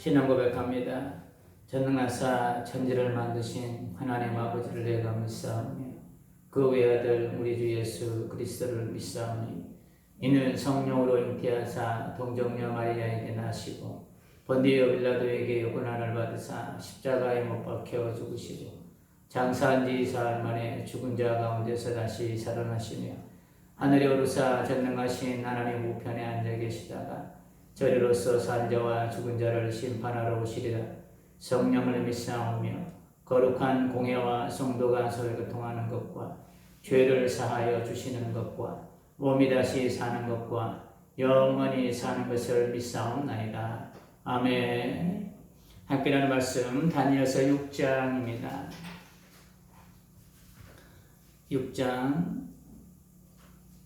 신앙 고백합니다. 전능하사 천지를 만드신 하나님 아버지를 내가 믿사오며 그 외아들 우리 주 예수 그리스도를 믿사오니 이는 성령으로 잉태하사 동정녀 마리아에게 나시고 본디오 빌라도에게 고난을 받으사 십자가에 못 박혀 죽으시고 장사한 지 사흘 만에 죽은 자 가운데서 다시 살아나시며 하늘에 오르사 전능하신 하나님 우편에 앉아 계시다가 저리로서 산 자와 죽은 자를 심판하러 오시리라. 성령을 믿사오며 거룩한 공회와 성도가 서로 교통하는 것과 죄를 사하여 주시는 것과 몸이 다시 사는 것과 영원히 사는 것을 믿사옵나이다. 아멘. 함께하는 말씀 다니엘서 6장입니다. 6장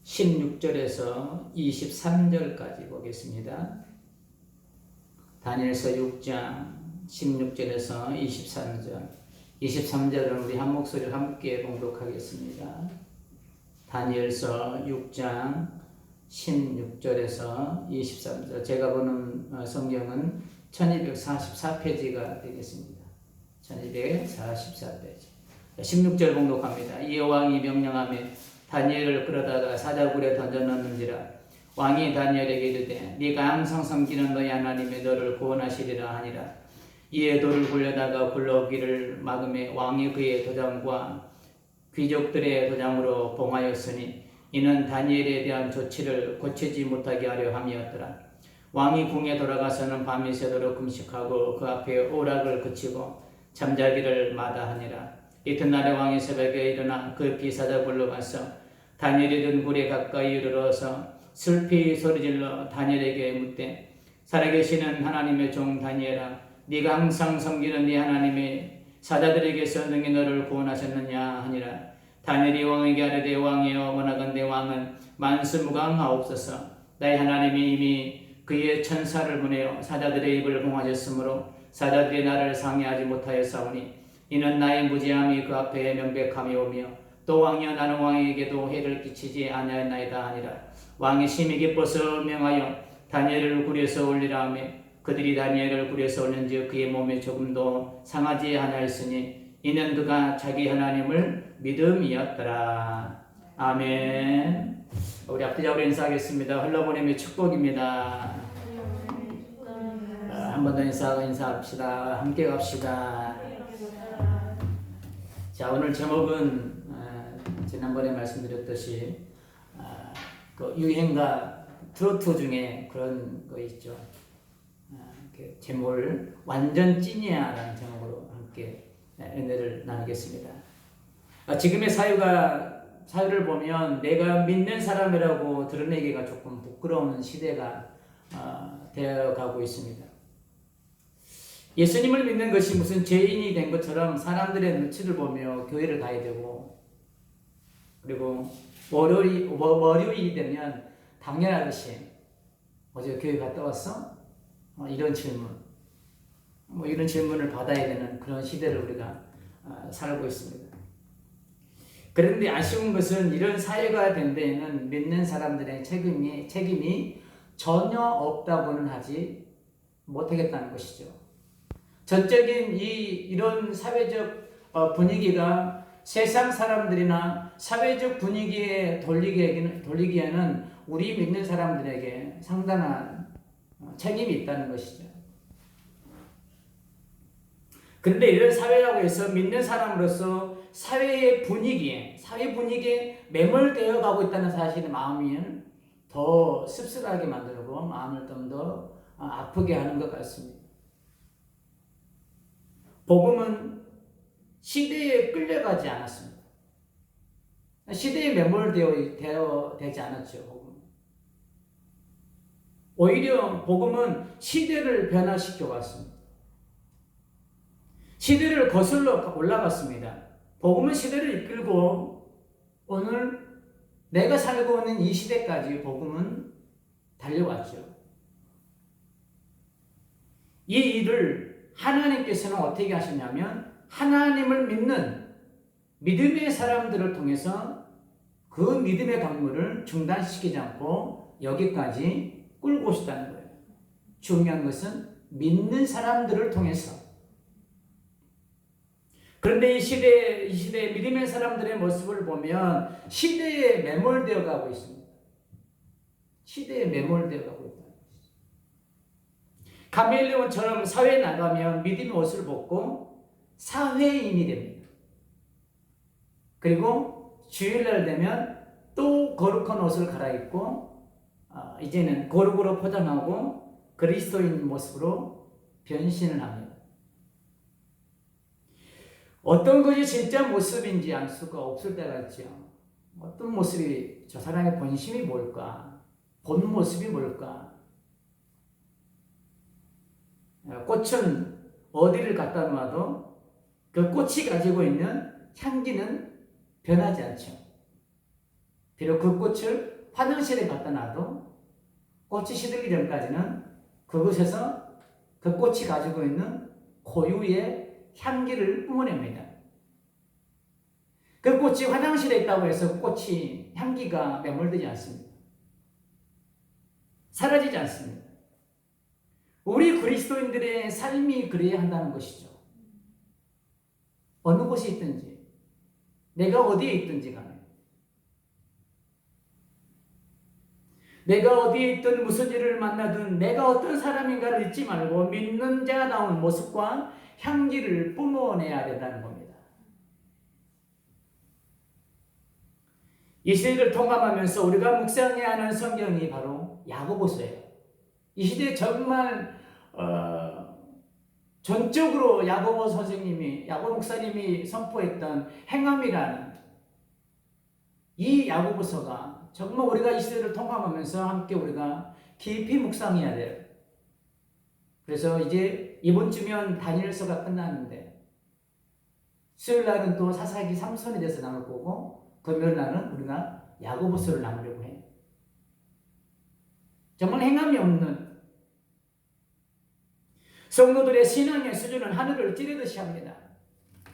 16절에서 23절까지 보겠습니다. 다니엘서 6장 16절에서 23절 23절은 우리 한 목소리로 함께 봉독하겠습니다. 다니엘서 6장 16절에서 23절 제가 보는 성경은 1244페이지가 되겠습니다. 1244페이지 16절 봉독합니다. 이에 왕이 명령하며 다니엘을 끌어다가 사자굴에 던져넣는지라. 왕이 다니엘에게 이르되 네가 항상 섬기는 너희 하나님이 너를 구원하시리라 하니라. 이에 돌을 굴려다가 굴러오기를 막음에 왕이 그의 도장과 귀족들의 도장으로 봉하였으니 이는 다니엘에 대한 조치를 고치지 못하게 하려 함이었더라. 왕이 궁에 돌아가서는 밤이 새도록 금식하고 그 앞에 오락을 그치고 잠자기를 마다하니라. 이튿날에 왕이 새벽에 일어나 그 비사자굴로 가서 다니엘이 든 굴에 가까이 이르러서 슬피 소리질러 다니엘에게 묻되 살아계시는 하나님의 종 다니엘아 네가 항상 섬기는 네 하나님의 사자들에게서 능히 너를 구원하셨느냐 하니라. 다니엘이 왕에게 아뢰되 왕이여 원하건대 왕은 만수무강하옵소서. 나의 하나님이 이미 그의 천사를 보내어 사자들의 입을 봉하셨으므로 사자들이 나를 상해하지 못하였사오니 이는 나의 무지함이 그 앞에 명백함이 오며 또 왕이여 나는 왕에게도 해를 끼치지 아니하였나이다 하니라. 왕이 심히 기뻐서 명하여 다니엘을 굴에서 올리라 하며 그들이 다니엘을 굴에서 올린즉 그의 몸에 조금도 상하지 아니하였으니 이는 그가 자기 하나님을 믿음이었더라. 아멘. 우리 앞뒤적으로 인사하겠습니다. 흘러보내며 축복입니다. 한 번 더 인사합시다. 함께 갑시다. 자, 오늘 제목은 지난번에 말씀드렸듯이 그 유행가 트로트 중에 그런 거 있죠. 제목을 완전 찐이야라는 제목으로 함께 은혜를 나누겠습니다. 지금의 사유를 보면 내가 믿는 사람이라고 드러내기가 조금 부끄러운 시대가 되어가고 있습니다. 예수님을 믿는 것이 무슨 죄인이 된 것처럼 사람들의 눈치를 보며 교회를 가야 되고, 그리고 월요일이 되면 당연하듯이 어제 교회 갔다 왔어? 이런 질문, 이런 질문을 받아야 되는 그런 시대를 우리가 살고 있습니다. 그런데 아쉬운 것은 이런 사회가 된 데에는 믿는 사람들의 책임이 전혀 없다고는 하지 못하겠다는 것이죠. 전적인 이런 사회적 분위기가 세상 사람들이나 사회적 분위기에 돌리기에는 우리 믿는 사람들에게 상당한 책임이 있다는 것이죠. 그런데 이런 사회라고 해서 믿는 사람으로서 사회 분위기에 매몰되어 가고 있다는 사실의 마음이 더 씁쓸하게 만들고 마음을 좀 더 아프게 하는 것 같습니다. 복음은 시대에 끌려가지 않았습니다. 시대에 매몰되지 않았죠. 복음은. 오히려 복음은 시대를 변화시켜 왔습니다. 시대를 거슬러 올라갔습니다. 복음은 시대를 이끌고 오늘 내가 살고 있는 이 시대까지 복음은 달려왔죠. 이 일을 하나님께서는 어떻게 하시냐면 하나님을 믿는 믿음의 사람들을 통해서 그 믿음의 강물을 중단시키지 않고 여기까지 끌고 오시다는 거예요. 중요한 것은 믿는 사람들을 통해서. 그런데 이 시대의 믿음의 사람들의 모습을 보면 시대에 매몰되어 가고 있습니다. 시대에 매몰되어 가고 있다. 가멜레온처럼 사회에 나가면 믿음의 옷을 벗고 사회인이 됩니다. 그리고 주일날 되면 또 거룩한 옷을 갈아입고 이제는 거룩으로 포장하고 그리스도인 모습으로 변신을 합니다. 어떤 것이 진짜 모습인지 알 수가 없을 때가 있죠. 어떤 모습이, 저 사람의 본심이 뭘까? 본 모습이 뭘까? 꽃은 어디를 갖다 놓아도 그 꽃이 가지고 있는 향기는 변하지 않죠. 비록 그 꽃을 화장실에 갖다 놔도 꽃이 시들기 전까지는 그곳에서 그 꽃이 가지고 있는 고유의 향기를 뿜어냅니다. 그 꽃이 화장실에 있다고 해서 그 꽃이 향기가 매몰되지 않습니다. 사라지지 않습니다. 우리 그리스도인들의 삶이 그래야 한다는 것이죠. 어느 곳에 있든지, 내가 어디에 있든지 간에, 내가 어디에 있든 무슨 일을 만나든 내가 어떤 사람인가를 잊지 말고 믿는 자다운 모습과 향기를 뿜어내야 된다는 겁니다. 이 시대를 통감하면서 우리가 묵상해야 하는 성경이 바로 야고보서예요. 이 시대에 정말 전적으로 야고보 선생님이, 야고보 목사님이 선포했던 행함이라는 이 야고보서가 정말 우리가 이 시대를 통감하면서 함께 우리가 깊이 묵상해야 돼요. 그래서 이제 이번 주면 다니엘서가 끝났는데 수요일 날은 또 사사기 3선에 대해서 나눌 거고 금요일 날은 우리가 야고보서를 나누려고 해요. 정말 행함이 없는 성도들의 신앙의 수준은 하늘을 찌르듯이 합니다.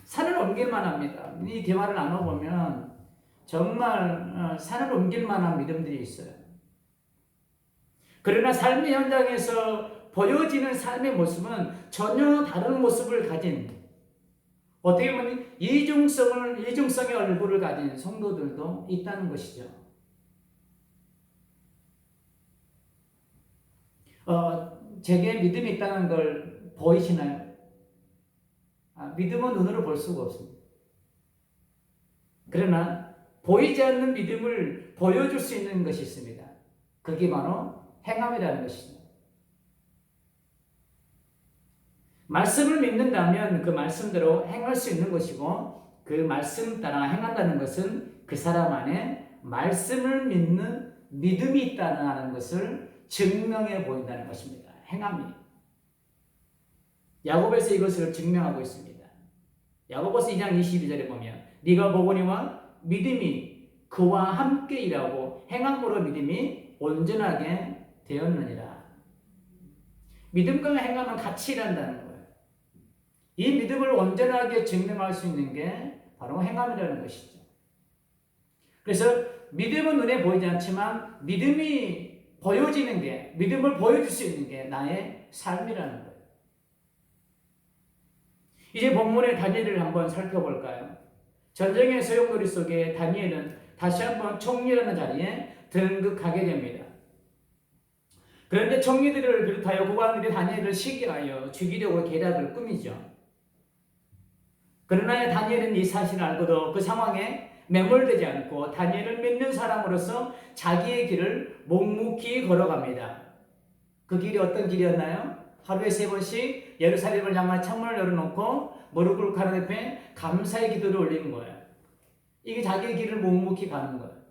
산을 옮길만 합니다. 이 대화를 나눠보면 정말 산을 옮길만한 믿음들이 있어요. 그러나 삶의 현장에서 보여지는 삶의 모습은 전혀 다른 모습을 가진, 어떻게 보면 이중성의 얼굴을 가진 성도들도 있다는 것이죠. 제게 믿음이 있다는 걸 보이시나요? 믿음은 눈으로 볼 수가 없습니다. 그러나 보이지 않는 믿음을 보여줄 수 있는 것이 있습니다. 그게 바로 행함이라는 것입니다. 말씀을 믿는다면 그 말씀대로 행할 수 있는 것이고, 그 말씀 따라 행한다는 것은 그 사람 안에 말씀을 믿는 믿음이 있다는 것을 증명해 보인다는 것입니다. 행함이. 야고보에서 이것을 증명하고 있습니다. 야고보서 2장 22절에 보면 네가 보거니와 믿음이 그와 함께 일하고 행함으로 믿음이 온전하게 되었느니라. 믿음과 행함은 같이 일한다는 거예요. 이 믿음을 온전하게 증명할 수 있는 게 바로 행함이라는 것이죠. 그래서 믿음은 눈에 보이지 않지만 믿음이 보여지는 게, 믿음을 보여줄 수 있는 게 나의 삶이라는 거예요. 이제 본문의 다니엘을 한번 살펴볼까요? 전쟁의 소용돌이 속에 다니엘은 다시 한번 총리라는 자리에 등극하게 됩니다. 그런데 총리들을 비롯하여 국왕들이 다니엘을 시기하여 죽이려고 계략을 꾸미죠. 그러나 다니엘은 이 사실을 알고도 그 상황에 매몰되지 않고 다니엘을 믿는 사람으로서 자기의 길을 묵묵히 걸어갑니다. 그 길이 어떤 길이었나요? 하루에 3번씩 예루살렘을 향한 창문을 열어놓고 무릎 꿇고 하나님 앞에 감사의 기도를 올리는 거예요. 이게 자기의 길을 묵묵히 가는 거예요.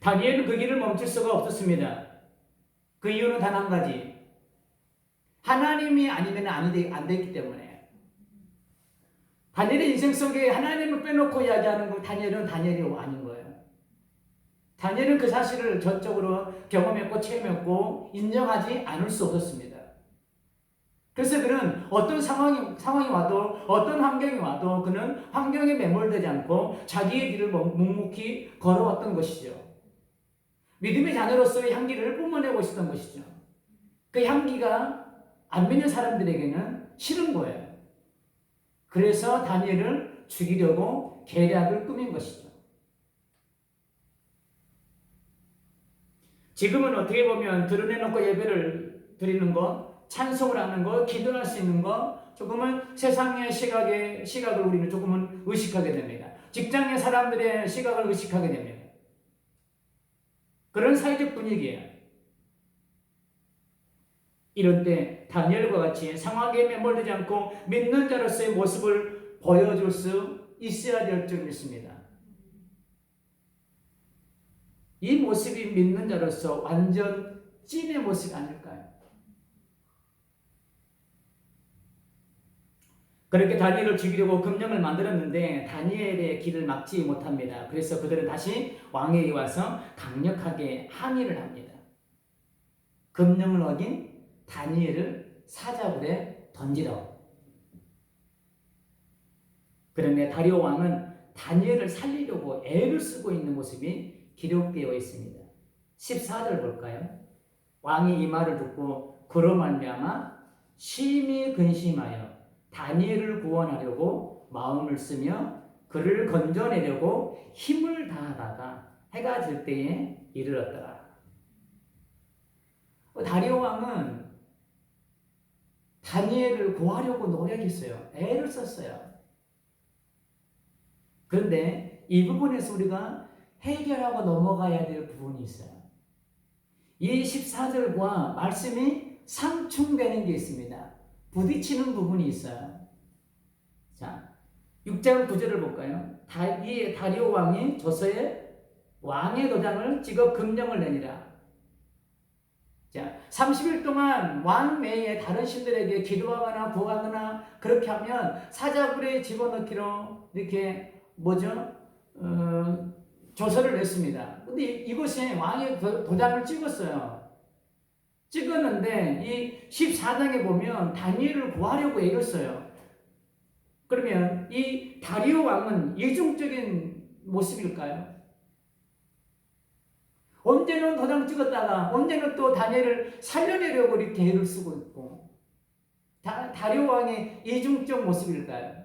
다니엘은 그 길을 멈출 수가 없었습니다. 그 이유는 단 한 가지. 하나님이 아니면 안 되기 때문에. 다니엘의 인생 속에 하나님을 빼놓고 이야기하는 거 다니엘이 아닌 거예요. 다니엘은 그 사실을 전적으로 경험했고 체험했고 인정하지 않을 수 없었습니다. 그래서 그는 어떤 상황이 와도 어떤 환경이 와도 그는 환경에 매몰되지 않고 자기의 길을 묵묵히 걸어왔던 것이죠. 믿음의 자녀로서의 향기를 뿜어내고 있었던 것이죠. 그 향기가 안 믿는 사람들에게는 싫은 거예요. 그래서 다니엘을 죽이려고 계략을 꾸민 것이죠. 지금은 어떻게 보면 드러내놓고 예배를 드리는 것, 찬송을 하는 것, 기도할 수 있는 것, 조금은 세상의 시각을 우리는 조금은 의식하게 됩니다. 직장의 사람들의 시각을 의식하게 됩니다. 그런 사회적 분위기예요. 이런 때 다니엘과 같이 상황에 매몰되지 않고 믿는 자로서의 모습을 보여줄 수 있어야 될 줄 믿습니다. 이 모습이 믿는 자로서 완전 찐의 모습이 아닐까요? 그렇게 다니엘을 죽이려고 금령을 만들었는데 다니엘의 길을 막지 못합니다. 그래서 그들은 다시 왕에게 와서 강력하게 항의를 합니다. 금령을 어긴 다니엘을 사자굴에 던지라고. 그런데 다리오 왕은 다니엘을 살리려고 애를 쓰고 있는 모습이 기록되어 있습니다. 14절 볼까요? 왕이 이 말을 듣고 그로 말미암아 심히 근심하여 다니엘을 구원하려고 마음을 쓰며 그를 건져내려고 힘을 다하다가 해가 질 때에 이르렀더라. 다리오 왕은 다니엘을 구하려고 노력했어요. 애를 썼어요. 그런데 이 부분에서 우리가 해결하고 넘어가야 될 부분이 있어요. 이 14절과 말씀이 상충되는 게 있습니다. 부딪히는 부분이 있어요. 자, 6장 9절을 볼까요? 이 다리오 왕이 조서에 왕의 도장을 찍어 금령을 내니라. 자, 30일 동안 왕 외에 다른 신들에게 기도하거나 구하거나 그렇게 하면 사자굴에 집어넣기로 이렇게 조서를 냈습니다. 근데 이것이 왕의 도장을 찍었어요. 찍었는데 이 14장에 보면 다니엘을 구하려고 애를 써요. 그러면 이 다리오 왕은 이중적인 모습일까요? 언제는 도장 찍었다가 언제는 또 다니엘을 살려내려고 이렇게 애를 쓰고 있고 다리오 왕의 이중적 모습일까요?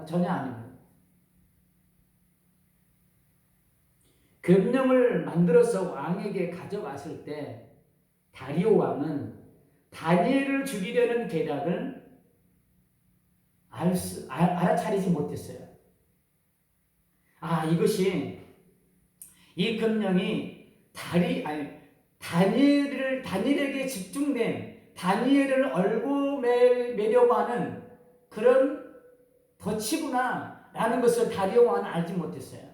전혀 아닙니다. 금령을 만들어서 왕에게 가져갔을 때 다리오 왕은 다니엘을 죽이려는 계략을 알아차리지 못했어요. 이것이 이 금령이 다니엘에게 집중된 다니엘을 얼고매려고 하는 그런 덫이구나 라는 것을 다리오 왕은 알지 못했어요.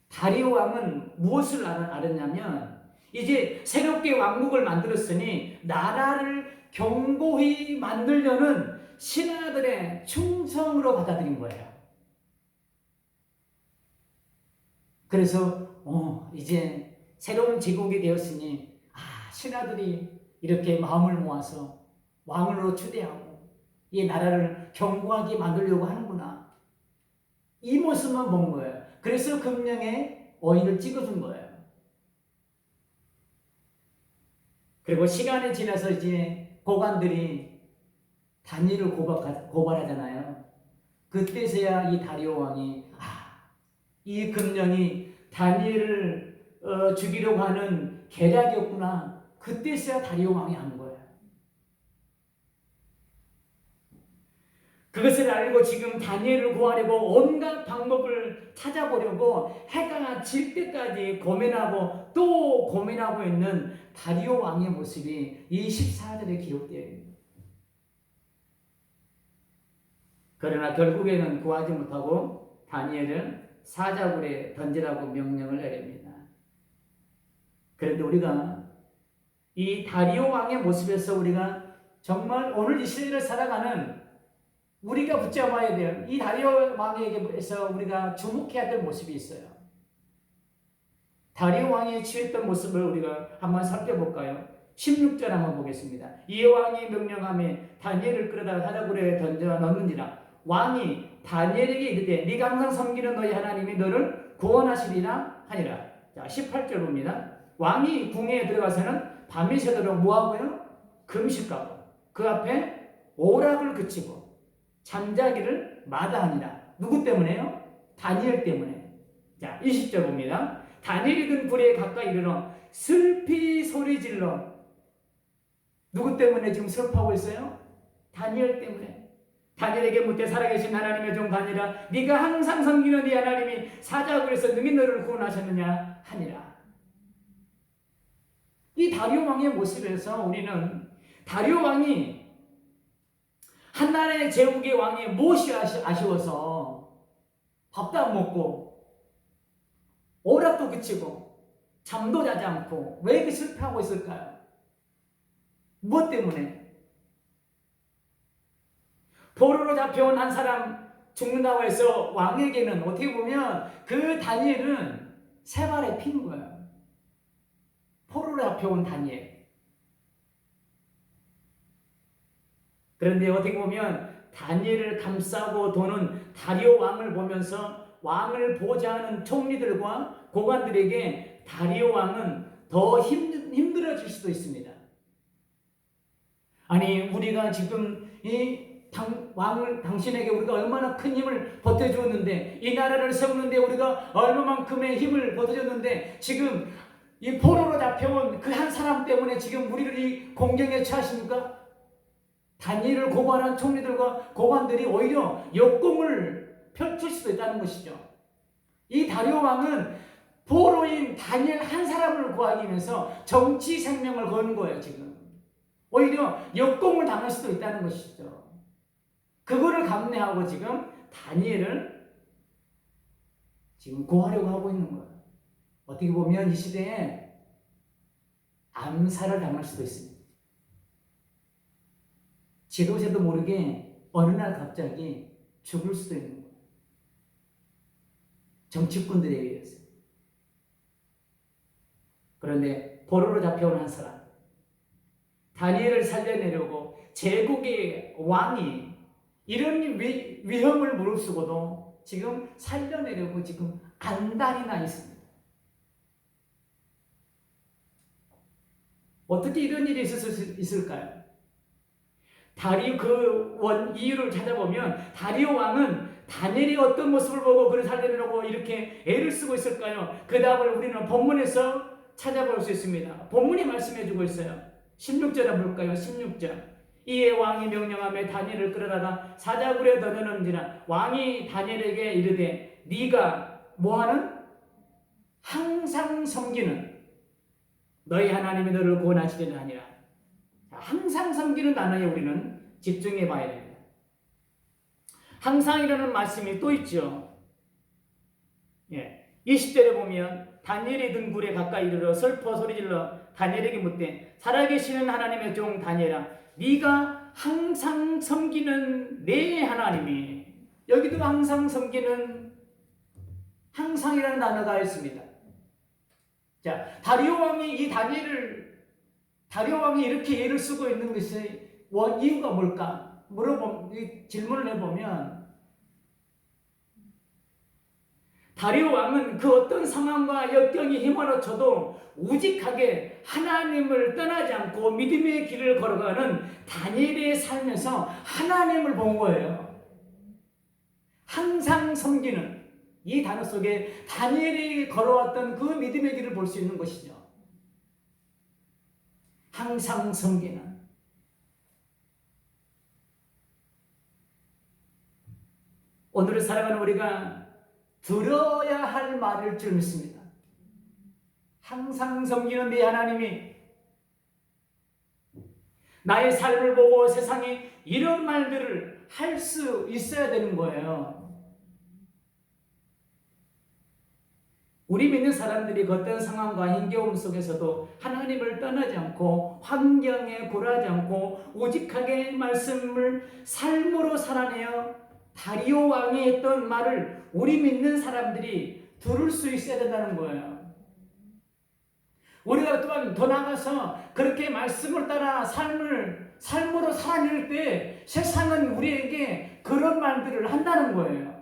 다리오 왕은 무엇을 알았냐면 이제 새롭게 왕국을 만들었으니 나라를 견고히 만들려는 신하들의 충성으로 받아들인 거예요. 그래서 이제 새로운 제국이 되었으니 신하들이 이렇게 마음을 모아서 왕으로 추대하고 이 나라를 견고하게 만들려고 하는구나. 이 모습만 본 거예요. 그래서 금령에 어인을 찍어준 거예요. 그리고 시간이 지나서 이제 고관들이 다니엘을 고발하잖아요. 그때서야 이 다리오 왕이 이 금령이 다니엘을 죽이려고 하는 계략이었구나. 그때서야 다리오 왕이 안 거예요. 그것을 알고 지금 다니엘을 구하려고 온갖 방법을 찾아보려고 해가 질 때까지 고민하고 또 고민하고 있는 다리오 왕의 모습이 이 14절에 기록되어 있습니다. 그러나 결국에는 구하지 못하고 다니엘을 사자굴에 던지라고 명령을 내립니다. 그런데 우리가 이 다리오 왕의 모습에서 우리가 정말 오늘 이 시대를 살아가는 우리가 붙잡아야 될 이 다리오 왕에게서 우리가 주목해야 될 모습이 있어요. 다리오 왕이 취했던 모습을 우리가 한번 살펴볼까요? 16절 한번 보겠습니다. 이 왕이 명령하며 다니엘을 끌어다가 사자굴에 던져 넣는지라. 왕이 다니엘에게 이르되 네가 항상 섬기는 너희 하나님이 너를 구원하시리라 하니라. 자, 18절 봅니다. 왕이 궁에 들어가서는 밤이 새도록 뭐하고요? 금식하고 그 앞에 오락을 그치고 잠자기를 마다하니라. 누구 때문에요? 다니엘 때문에. 자, 20절 봅니다. 다니엘이 든 굴에 가까이 이르러 슬피 소리질러. 누구 때문에 지금 슬퍼하고 있어요? 다니엘 때문에. 다니엘에게 묻되 살아계신 하나님의 종 다니엘아, 네가 항상 섬기는 네 하나님이 사자굴에서 능히 너를 구원하셨느냐 하니라. 이 다리오 왕의 모습에서 우리는 다리오 왕이 한나라의 제국의 왕이 무엇이 아쉬워서 밥도 안 먹고 오락도 그치고 잠도 자지 않고 왜 이렇게 실패하고 있을까요? 무엇 때문에? 포로로 잡혀온 한 사람 죽는다고 해서 왕에게는 어떻게 보면 그 다니엘은 세 발에 핀 거예요. 포로로 잡혀온 다니엘. 그런데 어떻게 보면 다니엘을 감싸고 도는 다리오 왕을 보면서 왕을 보좌하는 총리들과 고관들에게 다리오 왕은 더 힘들어질 수도 있습니다. 아니, 우리가 지금 이 왕을 당신에게 우리가 얼마나 큰 힘을 보태주었는데, 이 나라를 세우는데 우리가 얼마만큼의 힘을 보태줬는데, 지금 이 포로로 잡혀온 그 한 사람 때문에 지금 우리를 이 공경에 처하십니까? 다니엘을 고발한 총리들과 고관들이 오히려 역공을 펼칠 수도 있다는 것이죠. 이 다리오 왕은 포로인 다니엘 한 사람을 구하기 위해서 정치 생명을 거는 거예요, 지금. 오히려 역공을 당할 수도 있다는 것이죠. 그거를 감내하고 지금 다니엘을 지금 구하려고 하고 있는 거예요. 어떻게 보면 이 시대에 암살을 당할 수도 있습니다. 지도새도 모르게 어느 날 갑자기 죽을 수도 있는 거예요. 정치꾼들에 의해서. 그런데 포로로 잡혀온 한 사람, 다니엘을 살려내려고 제국의 왕이 이런 위험을 무릅쓰고도 지금 살려내려고 지금 안달이 나 있습니다. 어떻게 이런 일이 있을 수 있을까요? 다리오 이유를 찾아보면 다리오 왕은 다니엘이 어떤 모습을 보고 그를 살려내려고 이렇게 애를 쓰고 있을까요? 그 답을 우리는 본문에서 찾아볼 수 있습니다. 본문이 말씀해주고 있어요. 16절에 볼까요? 16절. 이에 왕이 명령하며 다니엘을 끌어다가 사자굴에 던져놓은지라. 왕이 다니엘에게 이르되 네가 뭐하는? 항상 섬기는 너희 하나님이 너를 구원하시리라 하니라. 항상 섬기는 단어에 우리는 집중해 봐야 됩니다. 항상이라는 말씀이 또 있죠. 20절에 보면 다니엘이 든 굴에 가까이 이르러 슬퍼 소리질러 다니엘에게 묻되 살아계시는 하나님의 종 다니엘아, 네가 항상 섬기는 내 하나님이. 여기도 항상 섬기는 항상이라는 단어가 있습니다. 자, 다리오 왕이 이렇게 예를 쓰고 있는 것이 이유가 뭘까? 질문을 해보면 다리오 왕은 그 어떤 상황과 역경이 휘몰아쳐도 우직하게 하나님을 떠나지 않고 믿음의 길을 걸어가는 다니엘의 삶에서 하나님을 본 거예요. 항상 섬기는 이 단어 속에 다니엘이 걸어왔던 그 믿음의 길을 볼 수 있는 것이죠. 항상 섬기는. 오늘을 살아가는 우리가 들어야 할 말일 줄 믿습니다. 항상 섬기는 네 하나님이. 나의 삶을 보고 세상에 이런 말들을 할 수 있어야 되는 거예요. 우리 믿는 사람들이 어떤 상황과 힘겨움 속에서도 하나님을 떠나지 않고 환경에 굴하지 않고 오직하게 말씀을 삶으로 살아내어 다리오 왕이 했던 말을 우리 믿는 사람들이 들을 수 있어야 된다는 거예요. 우리가 또한 더 나아가서 그렇게 말씀을 따라 삶으로 살아낼 때 세상은 우리에게 그런 말들을 한다는 거예요.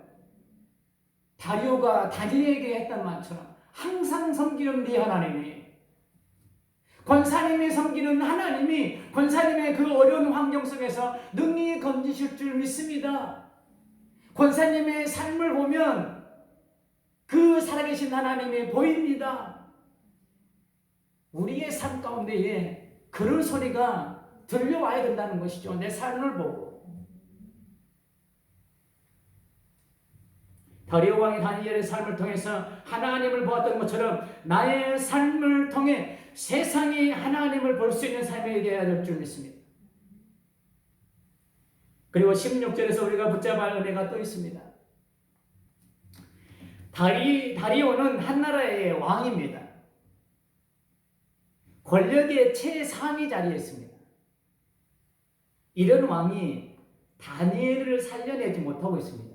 다리오가 다니엘에게 했던 말처럼 항상 섬기는 네 하나님이. 권사님이 섬기는 하나님이 권사님의 그 어려운 환경 속에서 능히 건지실 줄 믿습니다. 권사님의 삶을 보면 그 살아계신 하나님이 보입니다. 우리의 삶 가운데에 그런 소리가 들려와야 된다는 것이죠. 내 삶을 보고. 다리오 왕이 다니엘의 삶을 통해서 하나님을 보았던 것처럼 나의 삶을 통해 세상이 하나님을 볼 수 있는 삶이 되어야 될 줄 믿습니다. 그리고 16절에서 우리가 붙잡아야 할 은혜가 또 있습니다. 다리오는 한나라의 왕입니다. 권력의 최상위 자리에 있습니다. 이런 왕이 다니엘을 살려내지 못하고 있습니다.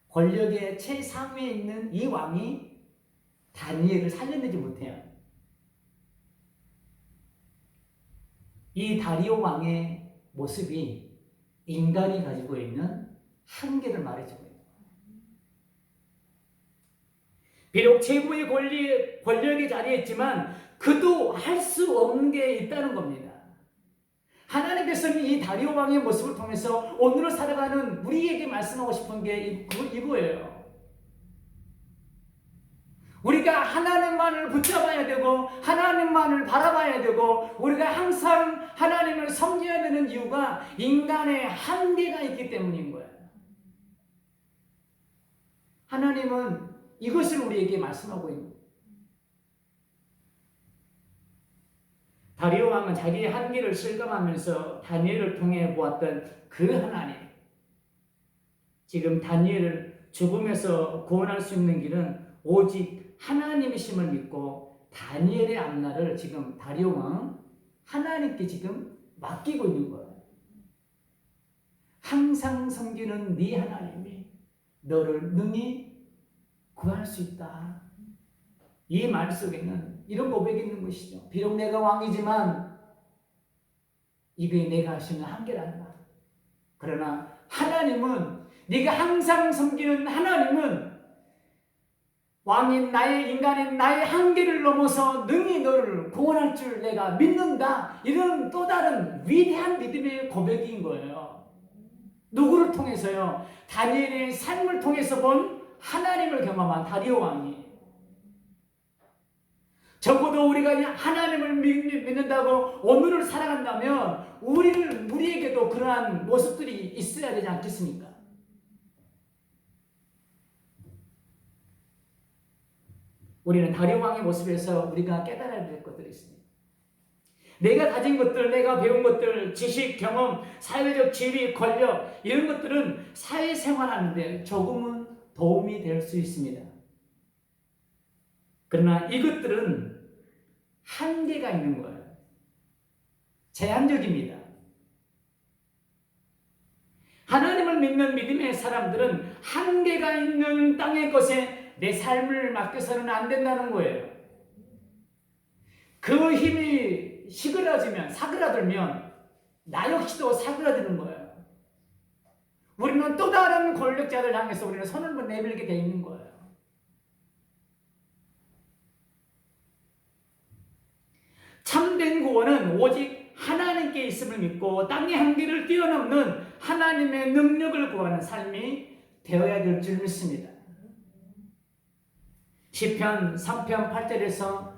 권력의 최상위에 있는 이 왕이 다니엘을 살려내지 못해요. 이 다리오 왕의 모습이 인간이 가지고 있는 한계를 말해주고 있습니다. 비록 최고의 권력의 자리에 있지만 그도 할 수 없는 게 있다는 겁니다. 하나님께서는 이 다리오 왕의 모습을 통해서 오늘을 살아가는 우리에게 말씀하고 싶은 게 이거예요. 우리가 하나님만을 붙잡아야 되고 하나님만을 바라봐야 되고 우리가 항상 하나님을 섬겨야 되는 이유가 인간의 한계가 있기 때문인 거예요. 하나님은 이것을 우리에게 말씀하고 있는 거예요. 다리오 왕은 자기의 한계를 실감하면서 다니엘을 통해 보았던 그 하나님, 지금 다니엘을 죽음에서 구원할 수 있는 길은 오직 하나님이심을 믿고 다니엘의 앞날을 지금 다리오 왕은 하나님께 지금 맡기고 있는 거예요. 항상 섬기는 네 하나님이 너를 능히 구할 수 있다. 이 말 속에는 이런 고백이 있는 것이죠. 비록 내가 왕이지만 이게 내가 하시는 한계란다. 그러나 하나님은 네가 항상 섬기는 하나님은 왕인 나의 인간인 나의 한계를 넘어서 능히 너를 구원할 줄 내가 믿는다. 이런 또 다른 위대한 믿음의 고백인 거예요. 누구를 통해서요? 다니엘의 삶을 통해서 본 하나님을 경험한 다리오 왕이. 적어도 우리가 하나님을 믿는다고 오늘을 살아간다면 우리에게도 그러한 모습들이 있어야 되지 않겠습니까? 우리는 다리오 왕의 모습에서 우리가 깨달아야 될 것들이 있습니다. 내가 가진 것들, 내가 배운 것들, 지식, 경험, 사회적 지위, 권력 이런 것들은 사회생활하는데 조금은 도움이 될 수 있습니다. 그러나 이것들은 한계가 있는 거예요. 제한적입니다. 하나님을 믿는 믿음의 사람들은 한계가 있는 땅의 것에 내 삶을 맡겨서는 안 된다는 거예요. 그 힘이 사그라들면 나 역시도 사그라드는 거예요. 우리는 또 다른 권력자들 향해서 우리는 손을 내밀게 돼 있는 거예요. 참된 구원은 오직 하나님께 있음을 믿고 땅의 한계를 뛰어넘는 하나님의 능력을 구하는 삶이 되어야 될 줄 믿습니다. 시편 3편 8절에서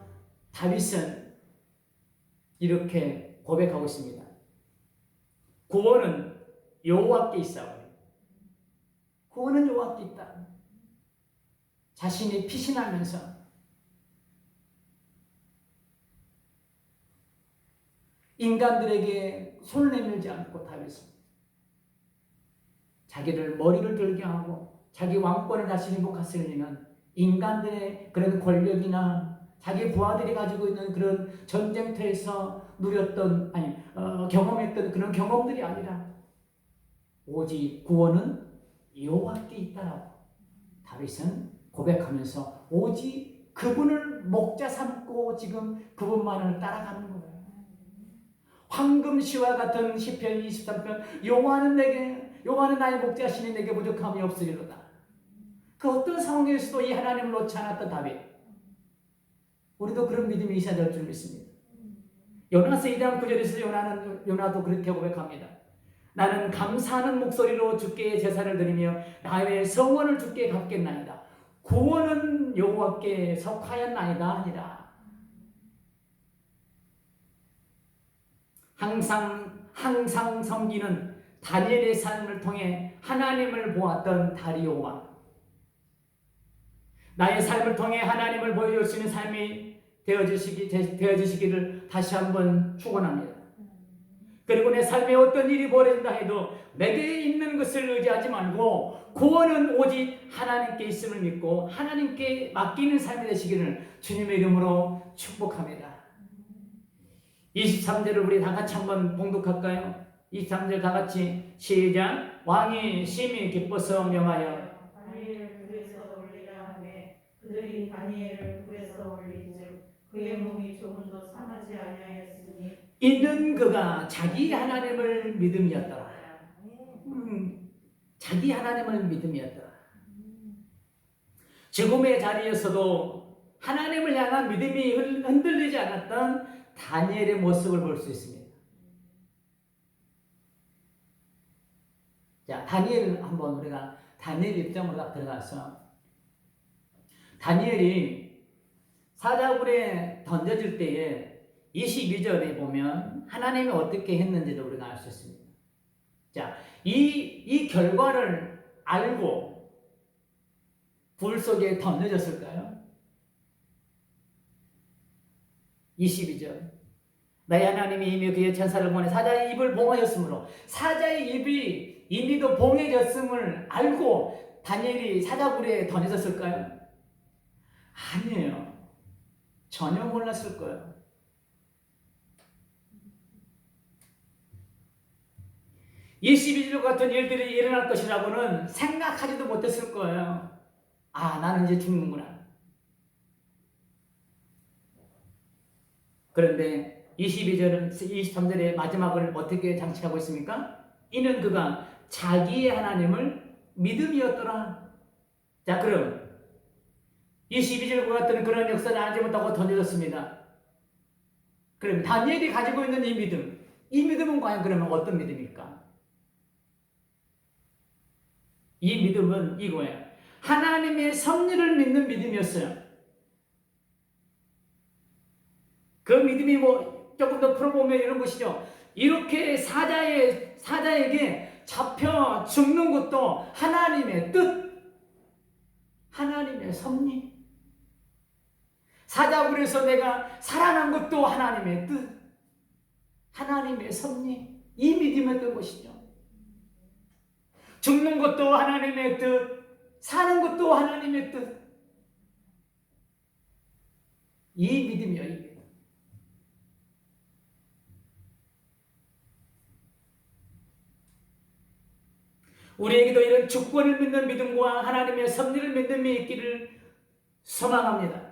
다윗은 이렇게 고백하고 있습니다. 구원은 여호와께 있사오니 구원은 여호와께 있다. 자신이 피신하면서 인간들에게 손을 내밀지 않고 다윗은 자기를 머리를 들게 하고 자기 왕권을 다시 회복하시려는 인간들의 그런 권력이나 자기 부하들이 가지고 있는 그런 전쟁터에서 누렸던 경험했던 그런 경험들이 아니라 오직 구원은 여호와께 있다라고 다윗은 고백하면서 오직 그분을 목자 삼고 지금 그분만을 따라가는 거예요. 황금시와 같은 시편 23편 여호와는 나의 목자시니 내게 부족함이 없으리로다. 그 어떤 상황에서도 이 하나님을 놓지 않았던 다윗. 우리도 그런 믿음이 있어야 될 줄 믿습니다. 요나서 2장 9절에서 요나도 그렇게 고백합니다. 나는 감사하는 목소리로 주께 제사를 드리며 나의 성원을 주께 갚겠나이다. 구원은 여호와께 속하였나이다 하니라. 항상 섬기는 다니엘의 삶을 통해 하나님을 보았던 다리오 왕. 나의 삶을 통해 하나님을 보여줄 수 있는 삶이 되어주시기를 다시 한번 축원합니다. 그리고 내 삶에 어떤 일이 벌어진다 해도 내게 있는 것을 의지하지 말고 구원은 오직 하나님께 있음을 믿고 하나님께 맡기는 삶이 되시기를 주님의 이름으로 축복합니다. 23절을 우리 다 같이 한번 봉독할까요? 23절 다 같이 시작. 왕이 심히 기뻐서 명하여 다니엘을 불에서 올리라 하며 그들이 다니엘을 불에서 올린즉 그의 몸이 조금도 상하지 아니하였으니 이는 그가 자기 하나님을 믿음이었더라. 자기 하나님을 믿음이었더라. 죽음의 자리에서도 하나님을 향한 믿음이 흔들리지 않았던 다니엘의 모습을 볼 수 있습니다. 자, 다니엘 한번 우리가 다니엘 입장으로 딱 들어가서 다니엘이 사자굴에 던져질 때에 22절에 보면 하나님이 어떻게 했는지도 우리가 알 수 있습니다. 자, 이 결과를 알고 불 속에 던져졌을까요? 22절. 나의 하나님이 이미 그의 천사를 보내 사자의 입을 봉하였으므로 사자의 입이 이미도 봉해졌음을 알고 다니엘이 사자굴에 던져졌을까요? 아니에요. 전혀 몰랐을 거예요. 22절 같은 일들이 일어날 것이라고는 생각하지도 못했을 거예요. 아, 나는 이제 죽는구나. 그런데 22절은 23절의 마지막을 어떻게 장치하고 있습니까? 이는 그가 자기의 하나님을 믿음이었더라. 자, 그럼 22절과 같은 그런 역사를 알지 못하고 던져졌습니다. 그럼 다니엘이 가지고 있는 이 믿음은 과연 그러면 어떤 믿음일까? 이 믿음은 이거예요. 하나님의 섭리를 믿는 믿음이었어요. 그 믿음이 조금 더 풀어보면 이런 것이죠. 이렇게 사자에게 잡혀 죽는 것도 하나님의 뜻, 하나님의 섭리. 사자굴에서 내가 살아난 것도 하나님의 뜻, 하나님의 섭리. 이 믿음이었던 것이죠. 죽는 것도 하나님의 뜻, 사는 것도 하나님의 뜻. 이 믿음이요, 이 믿음. 우리에게도 이런 주권을 믿는 믿음과 하나님의 섭리를 믿는 믿음이 있기를 소망합니다.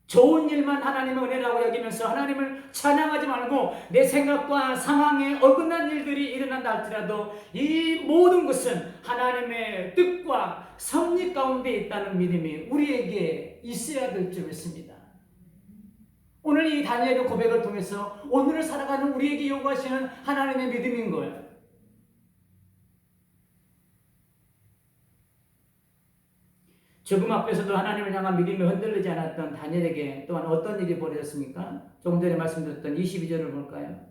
좋은 일만 하나님의 은혜라고 여기면서 하나님을 찬양하지 말고 내 생각과 상황에 어긋난 일들이 일어난다 할지라도 이 모든 것은 하나님의 뜻과 섭리 가운데 있다는 믿음이 우리에게 있어야 될 줄 믿습니다. 오늘 이 다니엘의 고백을 통해서 오늘을 살아가는 우리에게 요구하시는 하나님의 믿음인 거예요. 죽음 앞에서도 하나님을 향한 믿음이 흔들리지 않았던 다니엘에게 또한 어떤 일이 벌어졌습니까? 조금 전에 말씀드렸던 22절을 볼까요?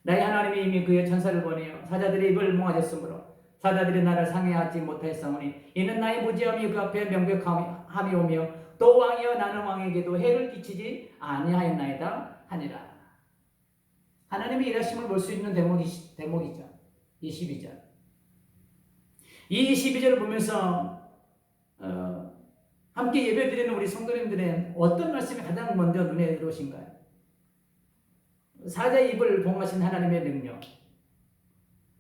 나의 하나님이 이미 그의 천사를 보내어 사자들의 입을 모아졌으므로 사자들이 나를 상해하지 못하였사오니 이는 나의 무지함이 그 앞에 명백함이 오며 또 왕이여 나는 왕에게도 해를 끼치지 아니하였나이다 하니라. 하나님의 일하심을 볼 수 있는 대목이죠. 22절. 이 22절을 보면서 함께 예배드리는 우리 성도님들의 어떤 말씀이 가장 먼저 눈에 들어오신가요? 사자의 입을 봉하신 하나님의 능력,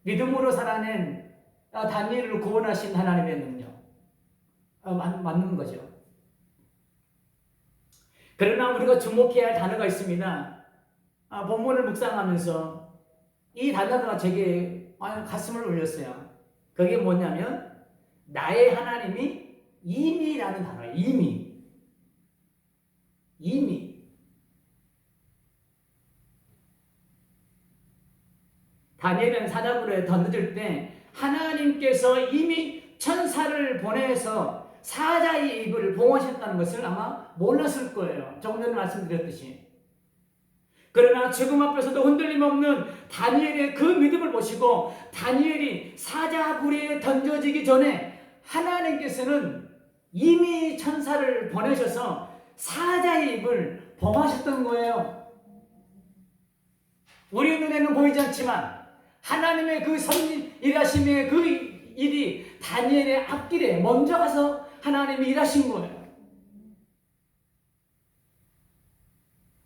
믿음으로 살아낸 다니엘을 구원하신 하나님의 능력, 맞는 거죠. 그러나 우리가 주목해야 할 단어가 있습니다. 본문을 묵상하면서 이 단어가 제게 가슴을 울렸어요. 그게 뭐냐면 나의 하나님이 이미라는 단어예요. 이미. 이미 다니엘은 사자굴에 던져질 때 하나님께서 이미 천사를 보내서 사자의 입을 봉하셨다는 것을 아마 몰랐을 거예요. 조금 전에 말씀드렸듯이. 그러나 죽음 앞에서도 흔들림 없는 다니엘의 그 믿음을 보시고 다니엘이 사자굴에 던져지기 전에 하나님께서는 이미 천사를 보내셔서 사자의 입을 봉하셨던 거예요. 우리 눈에는 보이지 않지만 하나님의 그 일하심의 그 일이 다니엘의 앞길에 먼저 가서 하나님이 일하신 거예요.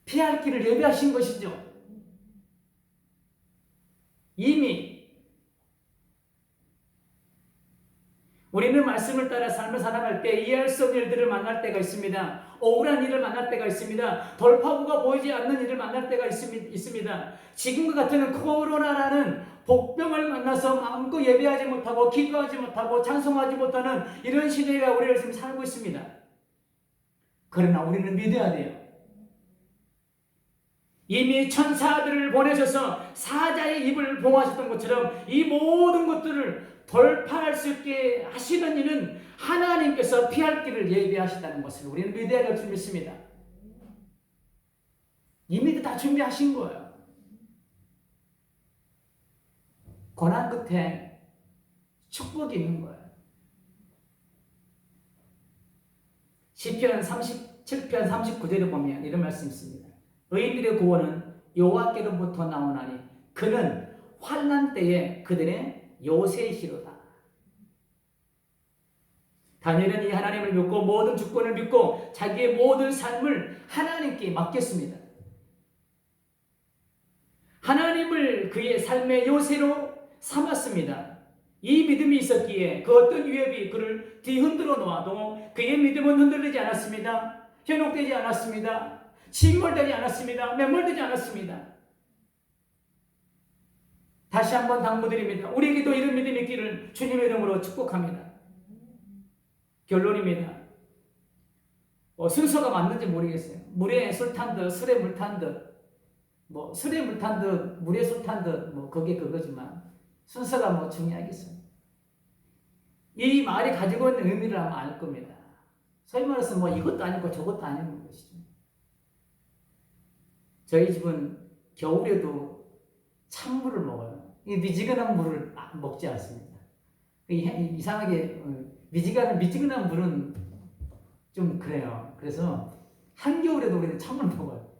피할 길을 예비하신 것이죠. 이미 우리는 말씀을 따라 삶을 살아갈 때 이해할 수 없는 일들을 만날 때가 있습니다. 억울한 일을 만날 때가 있습니다. 돌파구가 보이지 않는 일을 만날 때가 있습니다. 지금과 같은 코로나라는 복병을 만나서 마음껏 예배하지 못하고 기도하지 못하고 찬송하지 못하는 이런 시대가 우리를 지금 살고 있습니다. 그러나 우리는 믿어야 돼요. 이미 천사들을 보내셔서 사자의 입을 봉하셨던 것처럼 이 모든 것들을 돌파할 수 있게 하시는 이는 하나님께서 피할 길을 예비하시다는 것을 우리는 믿어야 될 줄 믿습니다. 이미 다 준비하신 거예요. 고난 끝에 축복이 있는 거예요. 시편 37편 39절에 보면 이런 말씀이 있습니다. 의인들의 구원은 여호와께로부터 나오나니 그는 환난 때에 그들의 요새이시로다. 다니엘은 이 하나님을 믿고 모든 주권을 믿고 자기의 모든 삶을 하나님께 맡겼습니다. 하나님을 그의 삶의 요새로 삼았습니다. 이 믿음이 있었기에 그 어떤 위협이 그를 뒤흔들어 놓아도 그의 믿음은 흔들리지 않았습니다. 현혹되지 않았습니다. 침몰되지 않았습니다. 매몰되지 않았습니다. 다시 한번 당부드립니다. 우리에게도 이런 믿음이 있기를 주님의 이름으로 축복합니다. 결론입니다. 순서가 맞는지 모르겠어요. 물에 술 탄 듯, 술에 물 탄 듯, 술에 물 탄 듯, 물에 술 탄 듯, 그게 그거지만 순서가 중요하겠어요. 이 말이 가지고 있는 의미를 아마 알 겁니다. 소위 말해서 이것도 아니고 저것도 아닌 것이죠. 저희 집은 겨울에도 찬물을 먹어요. 이 미지근한 물을 먹지 않습니다. 이상하게 미지근한 물은 좀 그래요. 그래서 한겨울에도 우리는 찬물 먹어요.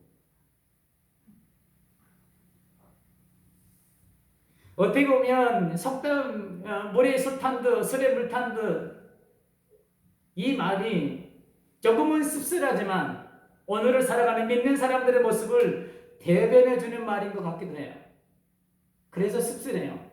어떻게 보면 속담 물에 술 탄 듯 술에 물 탄 듯 이 말이 조금은 씁쓸하지만 오늘을 살아가는 믿는 사람들의 모습을 대변해 주는 말인 것 같기도 해요. 그래서 씁쓸해요.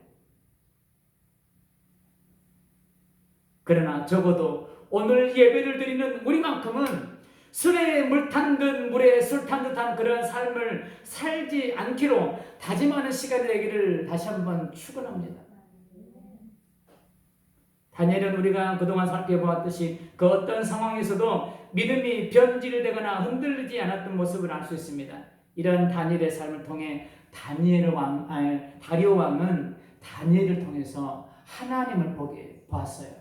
그러나 적어도 오늘 예배를 드리는 우리만큼은 술에 물 탄 듯 물에 술 탄 듯한 그런 삶을 살지 않기로 다짐하는 시간이 되기를 다시 한번 축원합니다. 다니엘은 우리가 그동안 살펴보았듯이 그 어떤 상황에서도 믿음이 변질되거나 흔들리지 않았던 모습을 알 수 있습니다. 이런 다니엘의 삶을 통해 다리오 왕은 다니엘을 통해서 하나님을 보게 보았어요.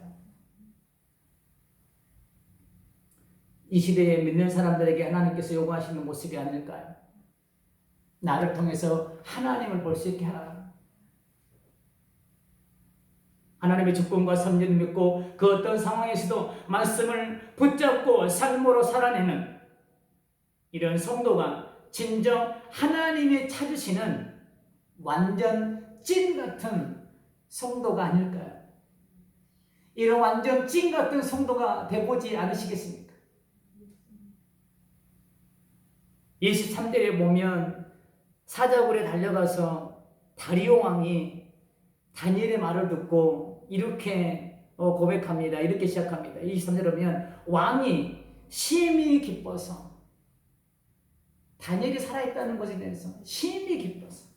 이 시대에 믿는 사람들에게 하나님께서 요구하시는 모습이 아닐까요? 나를 통해서 하나님을 볼 수 있게 하라. 하나님의 주권과 섭리를 믿고 그 어떤 상황에서도 말씀을 붙잡고 삶으로 살아내는 이런 성도가 진정 하나님이 찾으시는 완전 찐 같은 성도가 아닐까요? 이런 완전 찐 같은 성도가 되보지 않으시겠습니까? 23절에 보면 사자굴에 달려가서 다리오 왕이 다니엘의 말을 듣고 이렇게 고백합니다. 이렇게 시작합니다. 23절에 보면 왕이 심히 기뻐서 다니엘이 살아있다는 것에 대해서 심히 기뻐서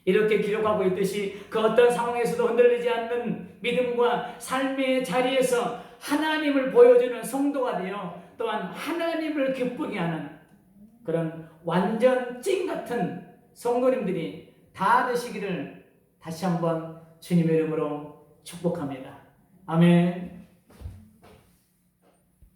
이렇게 기록하고 있듯이 그 어떤 상황에서도 흔들리지 않는 믿음과 삶의 자리에서 하나님을 보여주는 성도가 되어 또한 하나님을 기쁘게 하는 그런 완전 찐 같은 성도님들이 다 되시기를 다시 한번 주님의 이름으로 축복합니다. 아멘.